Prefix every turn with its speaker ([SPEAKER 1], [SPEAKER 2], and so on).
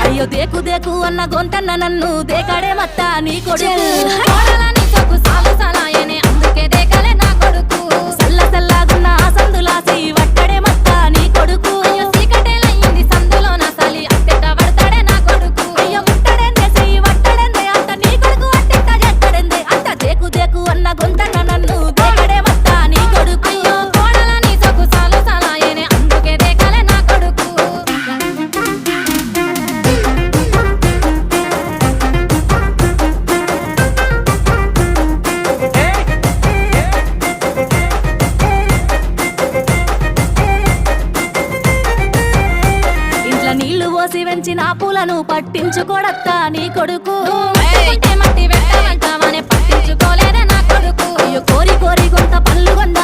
[SPEAKER 1] అయ్యో దేకు దేకు అన్న గొంతన్న నన్ను దేకాడే మత్త నీ కొడుకు కోడలని సొక్కు సాలు సలాయనే అందుకే దేకలే నా కొడుకు సల్ల సల్లాగున్న ఆ సందులాసి వట్టడే మత్త నీ కొడుకు అయ్యో సీకటేలయ్యింది సందులో నా సలి అట్టెట్ట పడతాడే నా కొడుకు అయ్యో ముట్టడెందే చెయ్యి వట్టడెందే అంత నీ కొడుకు అట్టెట్ట చేస్తాడెందే అంత దేకు దేకు అన్న గొంతన్న నన్ను దేకడే మత్త నీ కొడుకు అయ్యో కోడలని సొక్కు సాలు సలాయనే అందుకే దేకలే నా కొడుకు నీళ్లు పోసి వెంచిన పూలను పట్టించుకోడత్తా నీ కొడుకు మట్టి వెంటనే పట్టించుకోలేదే నా కొడుకు అయ్యో కోరి కోరి కొంత పళ్ళు కొందా